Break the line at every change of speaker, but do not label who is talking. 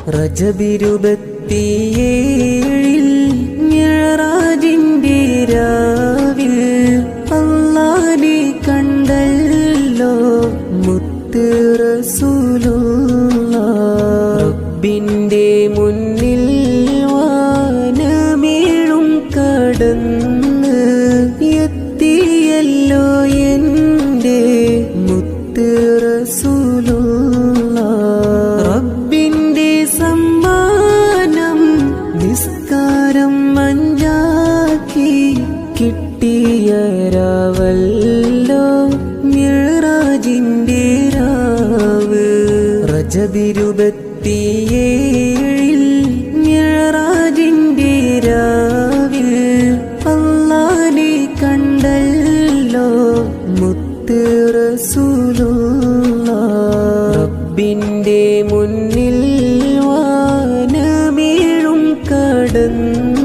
റജബിരുപത്തിയേഴിൽ മിഅ്റാജിന്റെ രാവിൽ അല്ലാഹനെ കണ്ടല്ലോ മുത്ത് റസൂലുള്ളാഹ്. റബ്ബിന്റെ മുന്നിൽ വാനമേഴും കടന്ന് എത്തിയല്ലോ എൻ്റെ മുത്ത് റസൂലുള്ളാഹ്. റബ്ബിന്റെ സമ്മാനം നിസ്കാരം മഞ്ചാക്കി കിട്ടിയ രാവല്ലോ മിഅ്റാജിന്റെ രാവ്. റജബിരുപത്തിയേഴിൽ മിഅ്റാജിന്റെ രാവിൽ അല്ലാഹനെ കണ്ടല്ലോ മുത്ത് റസൂലുള്ളാഹ്. റബ്ബിന്റെ മുന്നിൽ വാനമേഴും കടന്ന്